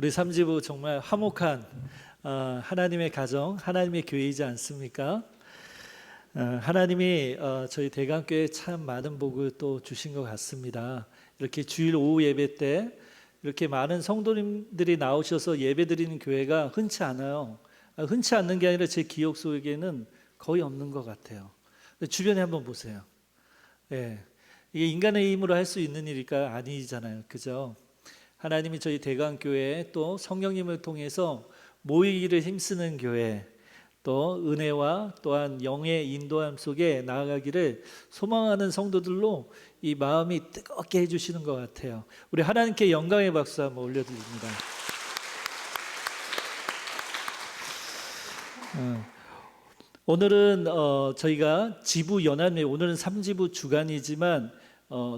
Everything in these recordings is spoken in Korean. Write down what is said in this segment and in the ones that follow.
우리 삼지부 정말 화목한 하나님의 가정, 하나님의 교회이지 않습니까? 하나님이 저희 대강교회에 참 많은 복을 또 주신 것 같습니다. 이렇게 주일 오후 예배 때 이렇게 많은 성도님들이 나오셔서 예배 드리는 교회가 흔치 않아요. 흔치 않는 게 아니라 제 기억 속에는 거의 없는 것 같아요. 주변에 한번 보세요. 예, 이게 인간의 힘으로 할 수 있는 일일까? 아니잖아요. 그죠? 하나님이 저희 대강교회에 또 성령님을 통해서 모이기를 힘쓰는 교회, 또 은혜와 또한 영의 인도함 속에 나아가기를 소망하는 성도들로 이 마음이 뜨겁게 해주시는 것 같아요. 우리 하나님께 영광의 박수 한번 올려드립니다. 오늘은 저희가 지부 연합예배, 오늘은 3지부 주간이지만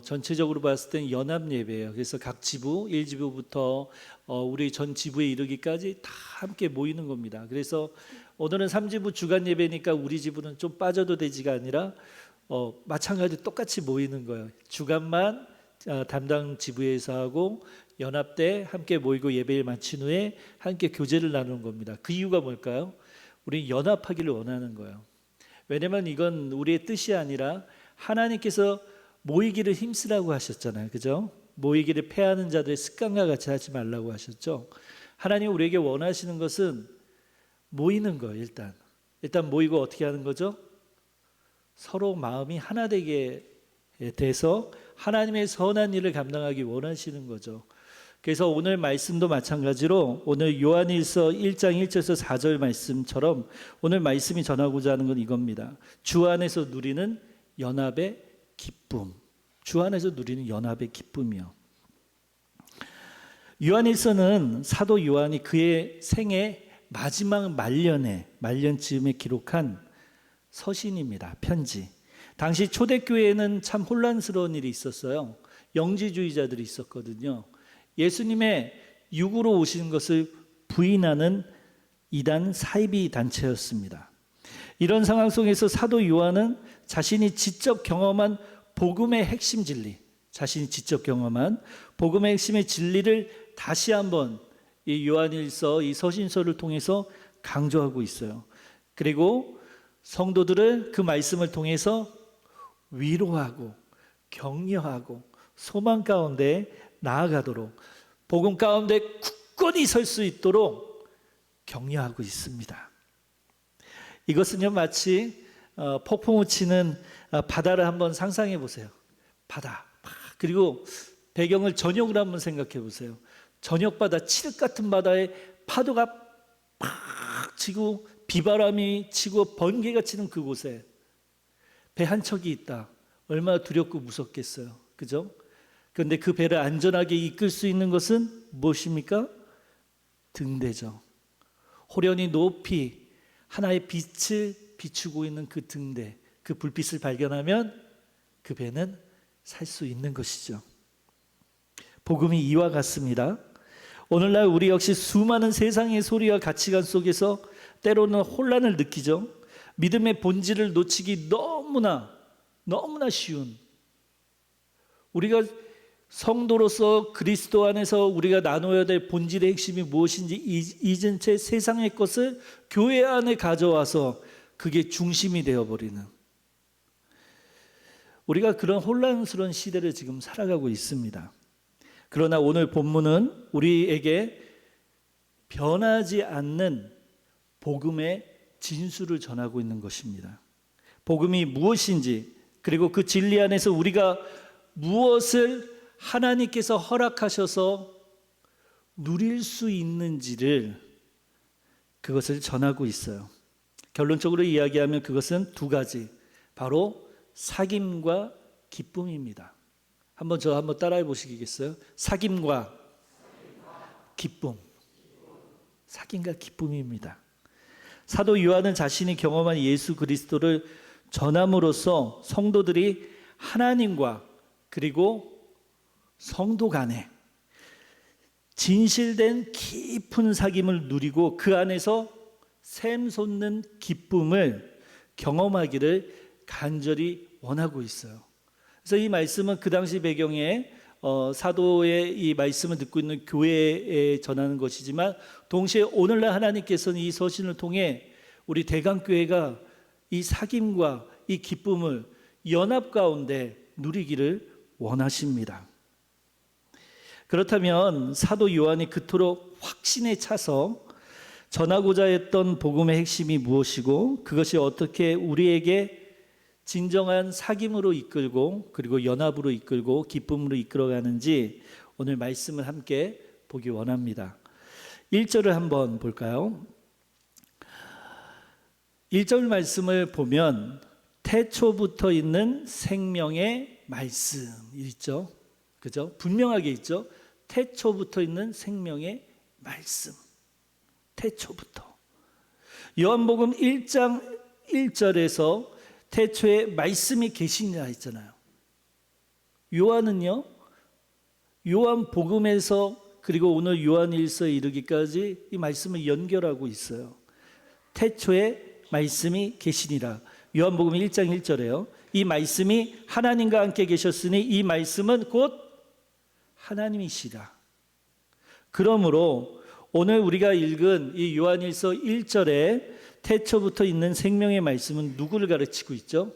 전체적으로 봤을 땐 연합예배예요. 그래서 각 지부, 1지부부터 우리 전 지부에 이르기까지 다 함께 모이는 겁니다. 그래서 오늘은 3지부 주간 예배니까 우리 지부는 좀 빠져도 되지가 아니라 마찬가지로 똑같이 모이는 거예요. 주간만 담당 지부에서 하고 연합 때 함께 모이고 예배를 마친 후에 함께 교제를 나누는 겁니다. 그 이유가 뭘까요? 우리 연합하기를 원하는 거예요. 왜냐면 이건 우리의 뜻이 아니라 하나님께서 모이기를 힘쓰라고 하셨잖아요. 그죠? 모이기를 패하는 자들의 습관과 같이 하지 말라고 하셨죠. 하나님 우리에게 원하시는 것은 모이는 거예요. 일단 모이고 어떻게 하는 거죠? 서로 마음이 하나 되게 돼서 하나님의 선한 일을 감당하기 원하시는 거죠. 그래서 오늘 말씀도 마찬가지로 오늘 요한일서 1장 1절에서 4절 말씀처럼 오늘 말씀이 전하고자 하는 건 이겁니다. 주 안에서 누리는 연합의 기쁨. 주 안에서 누리는 연합의 기쁨이요. 요한일서는 사도 요한이 그의 생애 마지막 말년 즈음에 기록한 서신입니다. 편지. 당시 초대교회에는 참 혼란스러운 일이 있었어요. 영지주의자들이 있었거든요. 예수님의 육으로 오신 것을 부인하는 이단 사이비 단체였습니다. 이런 상황 속에서 사도 요한은 자신이 직접 경험한 복음의 핵심 진리, 자신이 직접 경험한 복음의 핵심의 진리를 다시 한번 이 요한일서, 이 서신서를 통해서 강조하고 있어요. 그리고 성도들을 그 말씀을 통해서 위로하고 격려하고 소망 가운데 나아가도록 복음 가운데 굳건히 설 수 있도록 격려하고 있습니다. 이것은요 마치 폭풍우 치는 바다를 한번 상상해 보세요. 바다. 그리고 배경을 저녁으로 한번 생각해 보세요. 저녁 바다, 칠흑 같은 바다에 파도가 팍 치고 비바람이 치고 번개가 치는 그곳에 배 한 척이 있다. 얼마나 두렵고 무섭겠어요. 그죠? 그런데 그 배를 안전하게 이끌 수 있는 것은 무엇입니까? 등대죠. 호련히 높이 하나의 빛을 비추고 있는 그 등대, 그 불빛을 발견하면 그 배는 살 수 있는 것이죠. 복음이 이와 같습니다. 오늘날 우리 역시 수많은 세상의 소리와 가치관 속에서 때로는 혼란을 느끼죠. 믿음의 본질을 놓치기 너무나 쉬운, 우리가 성도로서 그리스도 안에서 우리가 나눠야 될 본질의 핵심이 무엇인지 잊은 채 세상의 것을 교회 안에 가져와서 그게 중심이 되어버리는, 우리가 그런 혼란스러운 시대를 지금 살아가고 있습니다. 그러나 오늘 본문은 우리에게 변하지 않는 복음의 진수를 전하고 있는 것입니다. 복음이 무엇인지, 그리고 그 진리 안에서 우리가 무엇을 하나님께서 허락하셔서 누릴 수 있는지를, 그것을 전하고 있어요. 결론적으로 이야기하면 그것은 두 가지, 바로 사귐과 기쁨입니다. 한번 따라해 보시겠어요? 사귐과 기쁨. 사귐과 기쁨입니다. 사도 요한은 자신이 경험한 예수 그리스도를 전함으로써 성도들이 하나님과 그리고 성도 간에 진실된 깊은 사귐을 누리고 그 안에서 샘솟는 기쁨을 경험하기를 간절히 원하고 있어요. 그래서 이 말씀은 그 당시 배경에 사도의 이 말씀을 듣고 있는 교회에 전하는 것이지만 동시에 오늘날 하나님께서는 이 서신을 통해 우리 대강교회가 이 사귐과 이 기쁨을 연합 가운데 누리기를 원하십니다. 그렇다면 사도 요한이 그토록 확신에 차서 전하고자 했던 복음의 핵심이 무엇이고 그것이 어떻게 우리에게 진정한 사귐으로 이끌고 그리고 연합으로 이끌고 기쁨으로 이끌어가는지 오늘 말씀을 함께 보기 원합니다. 1절을 한번 볼까요? 1절 말씀을 보면 태초부터 있는 생명의 말씀 있죠? 그죠? 분명하게 있죠? 태초부터 있는 생명의 말씀. 태초부터. 요한복음 1장 1절에서 태초에 말씀이 계시니라 했잖아요. 요한은요, 요한복음에서 그리고 오늘 요한일서에 이르기까지 이 말씀을 연결하고 있어요. 태초에 말씀이 계시니라. 요한복음 1장 1절에요. 이 말씀이 하나님과 함께 계셨으니 이 말씀은 곧 하나님이시라. 그러므로 오늘 우리가 읽은 이 요한일서 1절에 태초부터 있는 생명의 말씀은 누구를 가르치고 있죠?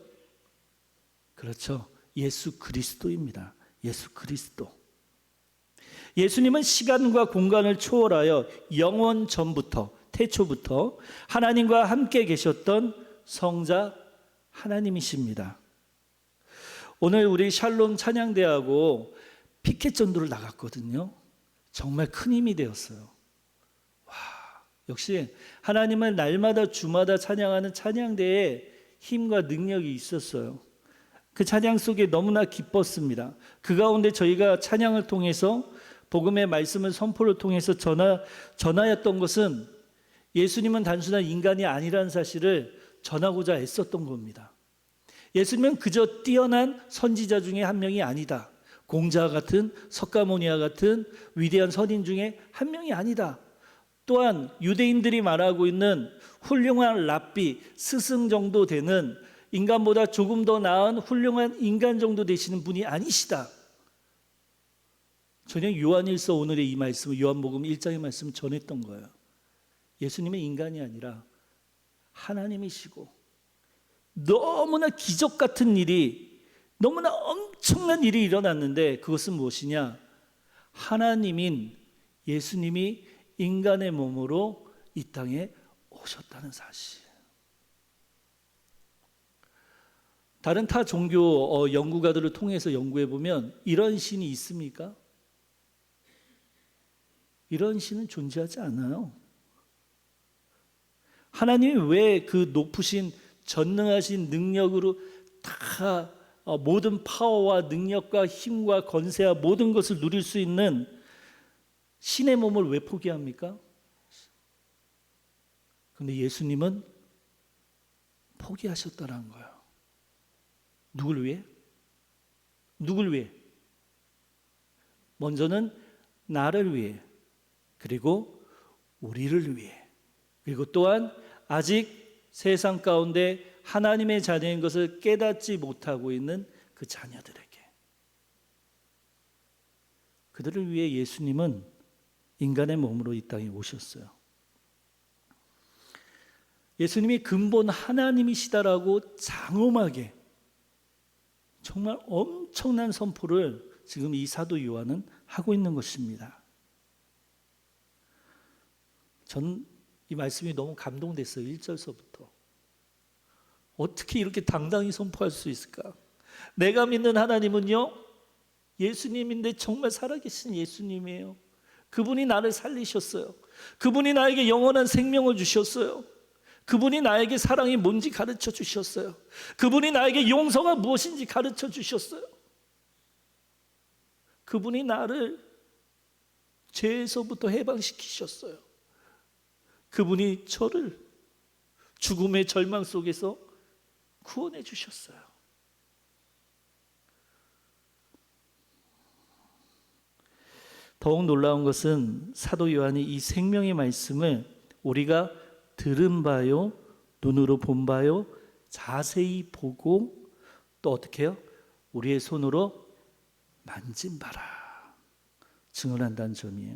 그렇죠. 예수 그리스도입니다. 예수 그리스도. 예수님은 시간과 공간을 초월하여 영원 전부터 태초부터 하나님과 함께 계셨던 성자 하나님이십니다. 오늘 우리 샬롬 찬양대하고 피켓 전도를 나갔거든요. 정말 큰 힘이 되었어요. 와, 역시 하나님을 날마다 주마다 찬양하는 찬양대에 힘과 능력이 있었어요. 그 찬양 속에 너무나 기뻤습니다. 그 가운데 저희가 찬양을 통해서 복음의 말씀을 선포를 통해서 전하였던 것은 예수님은 단순한 인간이 아니라는 사실을 전하고자 애썼던 겁니다. 예수님은 그저 뛰어난 선지자 중에 한 명이 아니다. 공자와 같은 석가모니와 같은 위대한 선인 중에 한 명이 아니다. 또한 유대인들이 말하고 있는 훌륭한 랍비, 스승 정도 되는 인간보다 조금 더 나은 훌륭한 인간 정도 되시는 분이 아니시다. 저는 요한일서 오늘의 이 말씀을 요한복음 1장의 말씀을 전했던 거예요. 예수님은 인간이 아니라 하나님이시고 너무나 기적 같은 일이 너무나 엄청난 일이 일어났는데 그것은 무엇이냐? 하나님인 예수님이 인간의 몸으로 이 땅에 오셨다는 사실. 다른 타 종교 연구가들을 통해서 연구해 보면 이런 신이 있습니까? 이런 신은 존재하지 않아요. 하나님이 왜 그 높으신 전능하신 능력으로 다 모든 파워와 능력과 힘과 권세와 모든 것을 누릴 수 있는 신의 몸을 왜 포기합니까? 그런데 예수님은 포기하셨다는 거예요. 누굴 위해? 누굴 위해? 먼저는 나를 위해, 그리고 우리를 위해, 그리고 또한 아직 세상 가운데 하나님의 자녀인 것을 깨닫지 못하고 있는 그 자녀들에게, 그들을 위해 예수님은 인간의 몸으로 이 땅에 오셨어요. 예수님이 근본 하나님이시다라고 장엄하게 정말 엄청난 선포를 지금 이 사도 요한은 하고 있는 것입니다. 전 이 말씀이 너무 감동됐어요. 1절서부터. 어떻게 이렇게 당당히 선포할 수 있을까? 내가 믿는 하나님은요, 예수님인데 정말 살아계신 예수님이에요. 그분이 나를 살리셨어요. 그분이 나에게 영원한 생명을 주셨어요. 그분이 나에게 사랑이 뭔지 가르쳐 주셨어요. 그분이 나에게 용서가 무엇인지 가르쳐 주셨어요. 그분이 나를 죄에서부터 해방시키셨어요. 그분이 저를 죽음의 절망 속에서 구원해 주셨어요. 더욱 놀라운 것은 사도 요한이 이 생명의 말씀을 우리가 들은 바요, 눈으로 본 바요, 자세히 보고 또 어떻게 해요? 우리의 손으로 만진 바라. 증언한다는 점이에요.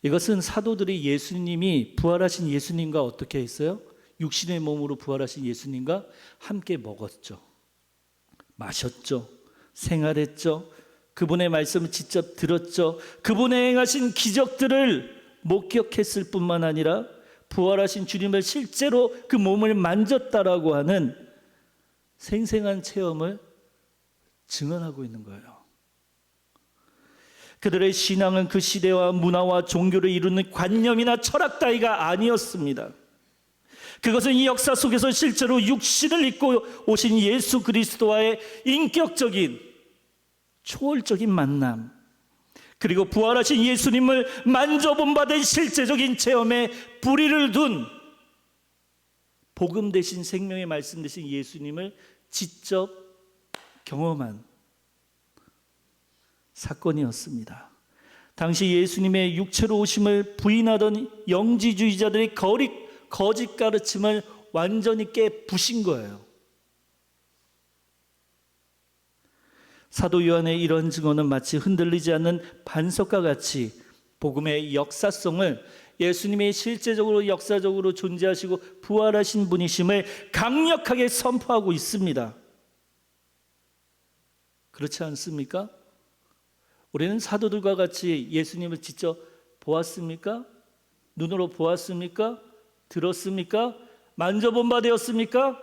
이것은 사도들이 예수님이 부활하신 예수님과 어떻게 했어요? 육신의 몸으로 부활하신 예수님과 함께 먹었죠. 마셨죠. 생활했죠. 그분의 말씀을 직접 들었죠. 그분의 행하신 기적들을 목격했을 뿐만 아니라 부활하신 주님을 실제로 그 몸을 만졌다라고 하는 생생한 체험을 증언하고 있는 거예요. 그들의 신앙은 그 시대와 문화와 종교를 이루는 관념이나 철학 따위가 아니었습니다. 그것은 이 역사 속에서 실제로 육신을 입고 오신 예수 그리스도와의 인격적인 초월적인 만남, 그리고 부활하신 예수님을 만져본받은 실제적인 체험에 뿌리를 둔 복음 대신 생명의 말씀 대신 예수님을 직접 경험한 사건이었습니다. 당시 예수님의 육체로 오심을 부인하던 영지주의자들의 거짓 가르침을 완전히 깨부신 거예요. 사도 요한의 이런 증언은 마치 흔들리지 않는 반석과 같이 복음의 역사성을, 예수님이 실제적으로 역사적으로 존재하시고 부활하신 분이심을 강력하게 선포하고 있습니다. 그렇지 않습니까? 우리는 사도들과 같이 예수님을 직접 보았습니까? 눈으로 보았습니까? 들었습니까? 만져본 바 되었습니까?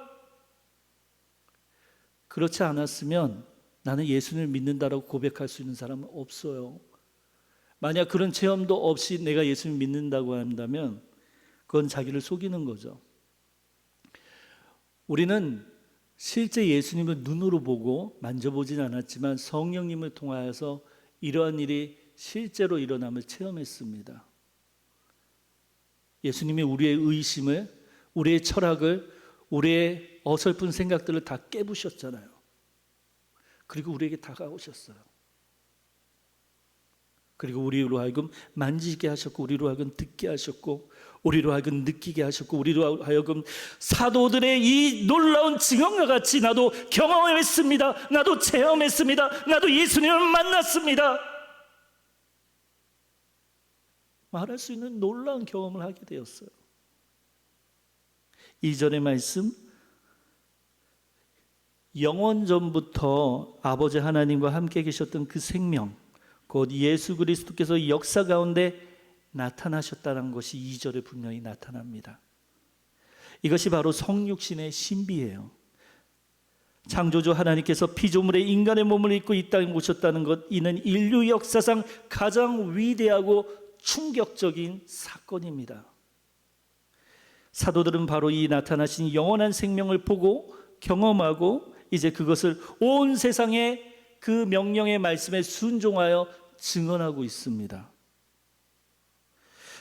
그렇지 않았으면 나는 예수님을 믿는다라고 고백할 수 있는 사람은 없어요. 만약 그런 체험도 없이 내가 예수님을 믿는다고 한다면 그건 자기를 속이는 거죠. 우리는 실제 예수님을 눈으로 보고 만져보진 않았지만 성령님을 통하여서 이러한 일이 실제로 일어남을 체험했습니다. 예수님이 우리의 의심을, 우리의 철학을, 우리의 어설픈 생각들을 다 깨부셨잖아요. 그리고 우리에게 다가오셨어요. 그리고 우리로 하여금 만지게 하셨고, 우리로 하여금 듣게 하셨고, 우리로 하여금 느끼게 하셨고, 우리로 하여금 사도들의 이 놀라운 증언과 같이 나도 경험했습니다. 나도 체험했습니다. 나도 예수님을 만났습니다. 말할 수 있는 놀라운 경험을 하게 되었어요. 2절의 말씀, 영원 전부터 아버지 하나님과 함께 계셨던 그 생명, 곧 예수 그리스도께서 역사 가운데 나타나셨다는 것이 2절에 분명히 나타납니다. 이것이 바로 성육신의 신비예요. 창조주 하나님께서 피조물의 인간의 몸을 입고 이 땅에 오셨다는 것, 이는 인류 역사상 가장 위대하고 충격적인 사건입니다. 사도들은 바로 이 나타나신 영원한 생명을 보고 경험하고 이제 그것을 온 세상에 그 명령의 말씀에 순종하여 증언하고 있습니다.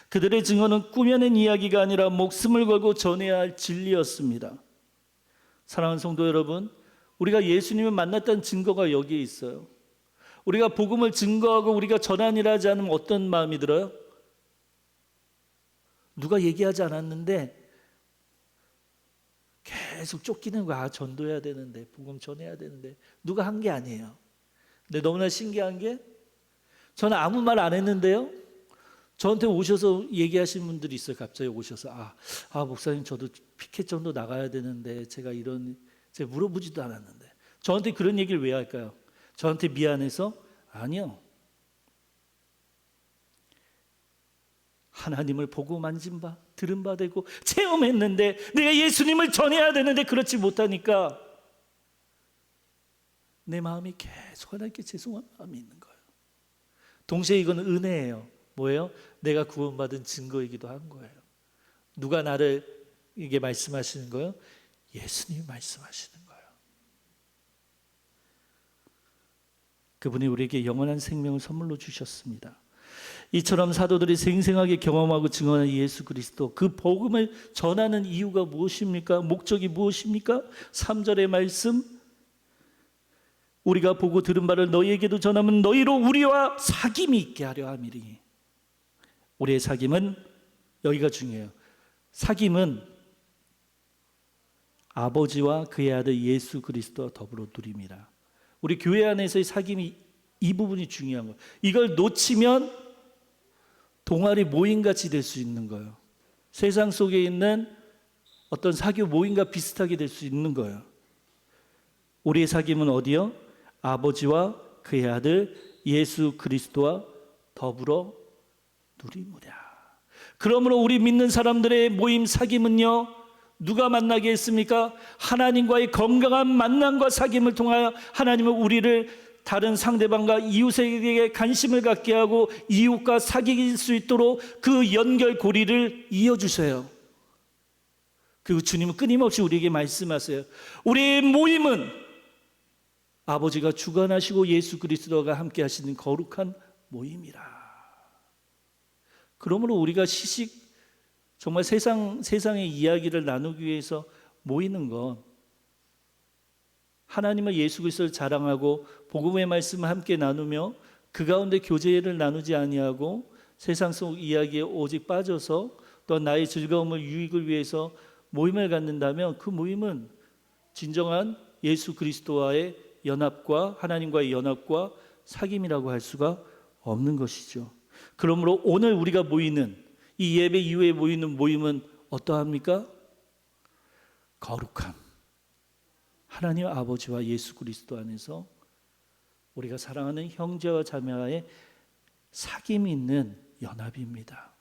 그들의 증언은 꾸며낸 이야기가 아니라 목숨을 걸고 전해야 할 진리였습니다. 사랑하는 성도 여러분, 우리가 예수님을 만났다는 증거가 여기에 있어요. 우리가 복음을 증거하고 우리가 전하니라 하지 않으면 어떤 마음이 들어요? 누가 얘기하지 않았는데 계속 쫓기는 거야. 전도해야 되는데, 복음 전해야 되는데. 누가 한 게 아니에요. 근데 너무나 신기한 게, 저는 아무 말 안 했는데요, 저한테 오셔서 얘기하신 분들이 있어요. 갑자기 오셔서 목사님, 저도 피켓 전도 나가야 되는데 제가 물어보지도 않았는데. 저한테 그런 얘기를 왜 할까요? 저한테 미안해서? 아니요. 하나님을 보고 만진 바, 들은 바 되고 체험했는데 내가 예수님을 전해야 되는데 그렇지 못하니까 내 마음이 계속 하나님께 죄송한 마음이 있는 거예요. 동시에 이건 은혜예요. 뭐예요? 내가 구원받은 증거이기도 한 거예요. 누가 나를 이게 말씀하시는 거예요? 예수님이 말씀하시는 거예요. 그분이 우리에게 영원한 생명을 선물로 주셨습니다. 이처럼 사도들이 생생하게 경험하고 증언한 예수 그리스도, 그 복음을 전하는 이유가 무엇입니까? 목적이 무엇입니까? 3절의 말씀, 우리가 보고 들은 바를 너희에게도 전하면 너희로 우리와 사귐이 있게 하려 함이니. 우리의 사귐은, 여기가 중요해요. 사귐은 아버지와 그의 아들 예수 그리스도와 더불어 누립니다. 우리 교회 안에서의 사귐이 이 부분이 중요한 거예요. 이걸 놓치면 동아리 모임같이 될 수 있는 거예요. 세상 속에 있는 어떤 사교 모임과 비슷하게 될 수 있는 거예요. 우리의 사귐은 어디요? 아버지와 그의 아들 예수 그리스도와 더불어 누리무랴. 그러므로 우리 믿는 사람들의 모임 사귐은요, 누가 만나게 했습니까? 하나님과의 건강한 만남과 사귐을 통하여 하나님은 우리를 다른 상대방과 이웃에게 관심을 갖게 하고 이웃과 사귈 수 있도록 그 연결고리를 이어주세요. 그리고 주님은 끊임없이 우리에게 말씀하세요. 우리의 모임은 아버지가 주관하시고 예수 그리스도가 함께 하시는 거룩한 모임이라. 그러므로 우리가 정말 세상의 이야기를 나누기 위해서 모이는 건 하나님을 예수 그리스도를 자랑하고 복음의 말씀을 함께 나누며 그 가운데 교제를 나누지 아니하고 세상 속 이야기에 오직 빠져서 또 나의 즐거움을 유익을 위해서 모임을 갖는다면 그 모임은 진정한 예수 그리스도와의 연합과 하나님과의 연합과 사귐이라고 할 수가 없는 것이죠. 그러므로 오늘 우리가 모이는 이 예배 이후에 모이는 모임은 어떠합니까? 거룩한 하나님 아버지와 예수 그리스도 안에서 우리가 사랑하는 형제와 자매와의 사귐이 있는 연합입니다.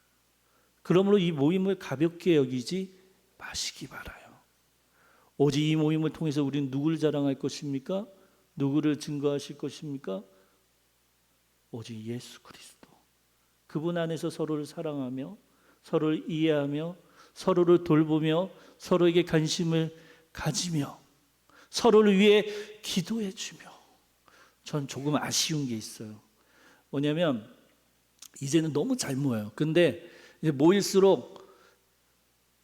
그러므로 이 모임을 가볍게 여기지 마시기 바라요. 오직 이 모임을 통해서 우리는 누구를 자랑할 것입니까? 누구를 증거하실 것입니까? 오직 예수 그리스도. 그분 안에서 서로를 사랑하며 서로를 이해하며 서로를 돌보며 서로에게 관심을 가지며 서로를 위해 기도해 주며. 전 조금 아쉬운 게 있어요. 뭐냐면 이제는 너무 잘 모여요. 근데 이제 모일수록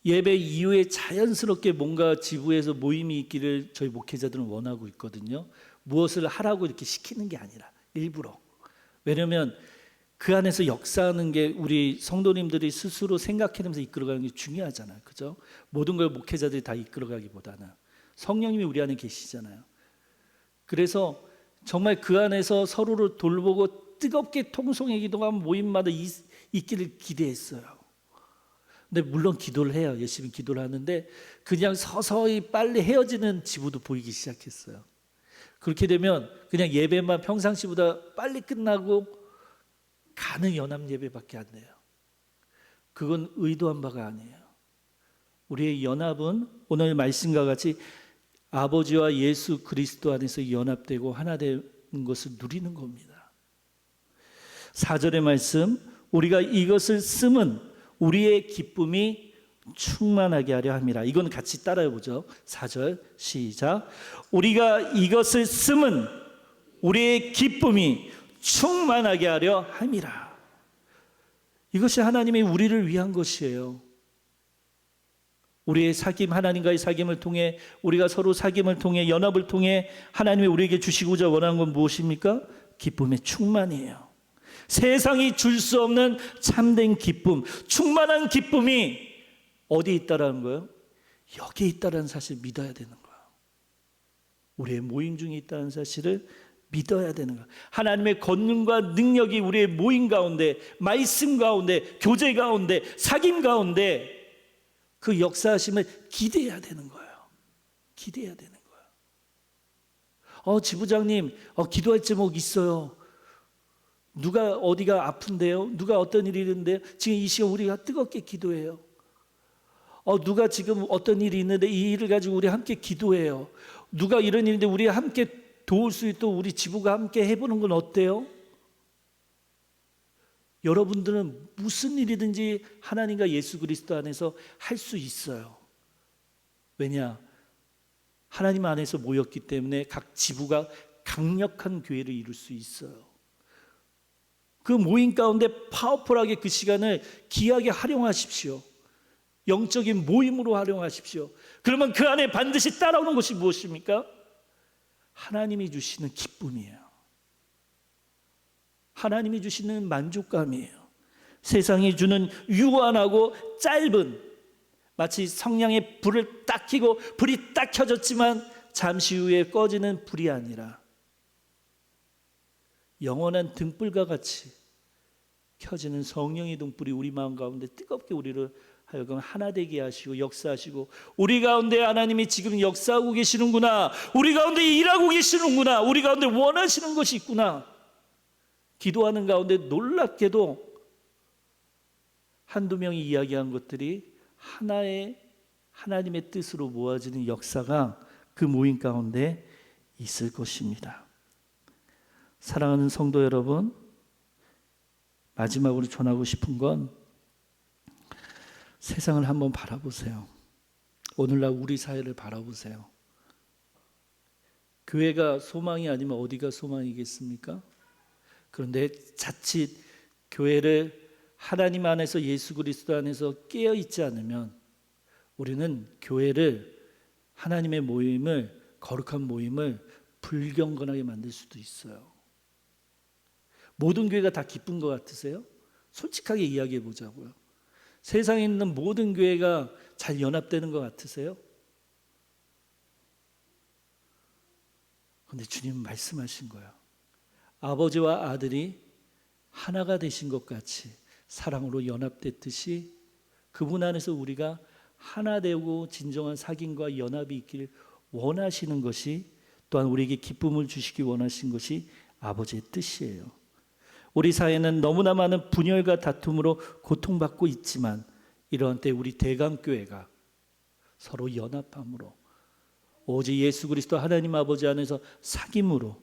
예배 이후에 자연스럽게 뭔가 지부에서 모임이 있기를 저희 목회자들은 원하고 있거든요. 무엇을 하라고 이렇게 시키는 게 아니라 일부러. 왜냐하면 그 안에서 역사하는 게 우리 성도님들이 스스로 생각해내면서 이끌어가는 게 중요하잖아요. 그죠? 모든 걸 목회자들이 다 이끌어가기보다는 성령님이 우리 안에 계시잖아요. 그래서 정말 그 안에서 서로를 돌보고 뜨겁게 통성의 기도가 모임마다 있기를 기대했어요. 근데 물론 기도를 해요. 열심히 기도를 하는데 그냥 서서히 빨리 헤어지는 지부도 보이기 시작했어요. 그렇게 되면 그냥 예배만 평상시보다 빨리 끝나고 가는 연합 예배밖에 안 돼요. 그건 의도한 바가 아니에요. 우리의 연합은 오늘 말씀과 같이 아버지와 예수 그리스도 안에서 연합되고 하나 되는 것을 누리는 겁니다. 4절의 말씀, 우리가 이것을 쓰면 우리의 기쁨이 충만하게 하려 함이라. 이건 같이 따라해 보죠. 4절 시작. 우리가 이것을 쓰면 우리의 기쁨이 충만하게 하려 함이라. 이것이 하나님의 우리를 위한 것이에요. 우리의 사귐, 하나님과의 사귐을 통해 우리가 서로 사귐을 통해 연합을 통해 하나님이 우리에게 주시고자 원하는 건 무엇입니까? 기쁨의 충만이에요. 세상이 줄 수 없는 참된 기쁨, 충만한 기쁨이 어디에 있다라는 거예요? 여기에 있다라는 사실을 믿어야 되는 거예요. 우리의 모임 중에 있다는 사실을 믿어야 되는 거예요. 하나님의 권능과 능력이 우리의 모임 가운데, 말씀 가운데, 교제 가운데, 사귐 가운데 그 역사하심을 기대해야 되는 거예요. 기대해야 되는 거예요. 지부장님, 기도할 제목 있어요. 누가 어디가 아픈데요? 누가 어떤 일이 있는데요? 지금 이 시간 우리가 뜨겁게 기도해요. 누가 지금 어떤 일이 있는데 이 일을 가지고 우리 함께 기도해요. 누가 이런 일인데 우리 함께 도울 수 있도록 우리 지부가 함께 해보는 건 어때요? 여러분들은 무슨 일이든지 하나님과 예수 그리스도 안에서 할 수 있어요. 왜냐? 하나님 안에서 모였기 때문에 각 지부가 강력한 교회를 이룰 수 있어요. 그 모임 가운데 파워풀하게 그 시간을 귀하게 활용하십시오. 영적인 모임으로 활용하십시오. 그러면 그 안에 반드시 따라오는 것이 무엇입니까? 하나님이 주시는 기쁨이에요. 하나님이 주시는 만족감이에요. 세상이 주는 유한하고 짧은, 마치 성냥에 불을 딱 켜고 불이 딱 켜졌지만 잠시 후에 꺼지는 불이 아니라 영원한 등불과 같이 켜지는 성령의 등불이 우리 마음 가운데 뜨겁게 우리를 하여금 하나 되게 하시고 역사하시고, 우리 가운데 하나님이 지금 역사하고 계시는구나, 우리 가운데 일하고 계시는구나, 우리 가운데 원하시는 것이 있구나. 기도하는 가운데 놀랍게도 한두 명이 이야기한 것들이 하나의 하나님의 뜻으로 모아지는 역사가 그 모임 가운데 있을 것입니다. 사랑하는 성도 여러분, 마지막으로 전하고 싶은 건 세상을 한번 바라보세요. 오늘날 우리 사회를 바라보세요. 교회가 소망이 아니면 어디가 소망이겠습니까? 그런데 자칫 교회를 하나님 안에서, 예수 그리스도 안에서 깨어 있지 않으면 우리는 교회를, 하나님의 모임을, 거룩한 모임을 불경건하게 만들 수도 있어요. 모든 교회가 다 기쁜 것 같으세요? 솔직하게 이야기해 보자고요. 세상에 있는 모든 교회가 잘 연합되는 것 같으세요? 그런데 주님은 말씀하신 거예요. 아버지와 아들이 하나가 되신 것 같이 사랑으로 연합됐듯이 그분 안에서 우리가 하나 되고 진정한 사귐과 연합이 있기를 원하시는 것이, 또한 우리에게 기쁨을 주시기 원하신 것이 아버지의 뜻이에요. 우리 사회는 너무나 많은 분열과 다툼으로 고통받고 있지만, 이러한 때 우리 대강교회가 서로 연합함으로, 오직 예수 그리스도 하나님 아버지 안에서 사귐으로,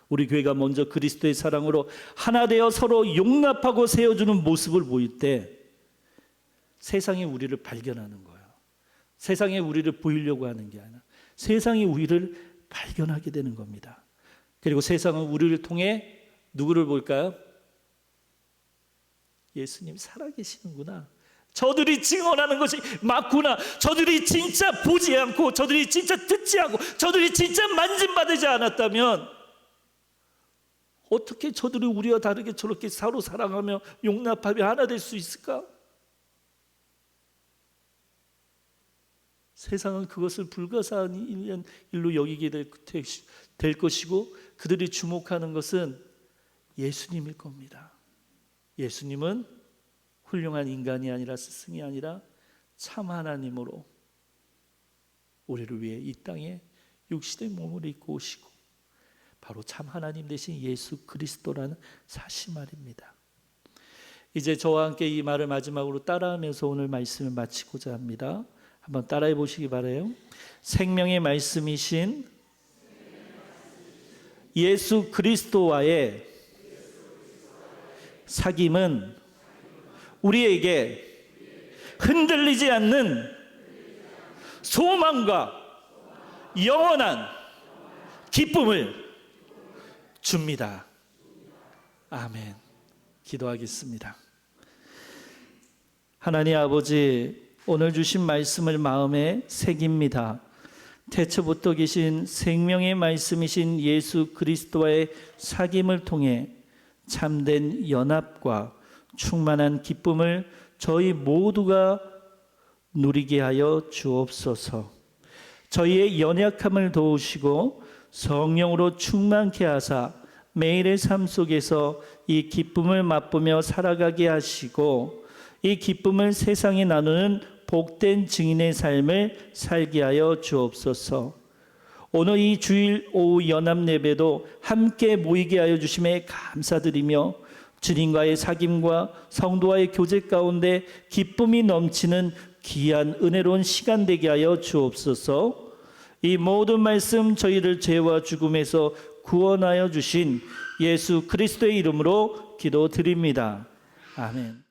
우리 교회가 먼저 그리스도의 사랑으로 하나 되어 서로 용납하고 세워주는 모습을 보일 때 세상이 우리를 발견하는 거예요. 세상에 우리를 보이려고 하는 게 아니라 세상이 우리를 발견하게 되는 겁니다. 그리고 세상은 우리를 통해 누구를 볼까요? 예수님 살아계시는구나, 저들이 증언하는 것이 맞구나, 저들이 진짜 보지 않고, 저들이 진짜 듣지 않고, 저들이 진짜 만짐받지 않았다면 어떻게 저들이 우리와 다르게 저렇게 서로 사랑하며 용납하며 하나 될 수 있을까? 세상은 그것을 불가사한 일로 여기게 될 것이고, 그들이 주목하는 것은 예수님일 겁니다. 예수님은 훌륭한 인간이 아니라, 스승이 아니라 참 하나님으로 우리를 위해 이 땅에 육신의 몸을 입고 오시고, 바로 참 하나님 되신 예수 그리스도라는 사실 말입니다. 이제 저와 함께 이 말을 마지막으로 따라하면서 오늘 말씀을 마치고자 합니다. 한번 따라해 보시기 바라요. 생명의 말씀이신 예수 그리스도와의 사귐은 우리에게 흔들리지 않는 소망과 영원한 기쁨을 줍니다. 아멘. 기도하겠습니다. 하나님 아버지, 오늘 주신 말씀을 마음에 새깁니다. 태초부터 계신 생명의 말씀이신 예수 그리스도와의 사귐을 통해 참된 연합과 충만한 기쁨을 저희 모두가 누리게 하여 주옵소서. 저희의 연약함을 도우시고 성령으로 충만케 하사 매일의 삶 속에서 이 기쁨을 맛보며 살아가게 하시고, 이 기쁨을 세상에 나누는 복된 증인의 삶을 살게 하여 주옵소서. 오늘 이 주일 오후 연합 예배도 함께 모이게 하여 주심에 감사드리며, 주님과의 사귐과 성도와의 교제 가운데 기쁨이 넘치는 귀한 은혜로운 시간 되게 하여 주옵소서. 이 모든 말씀 저희를 죄와 죽음에서 구원하여 주신 예수 그리스도의 이름으로 기도드립니다. 아멘.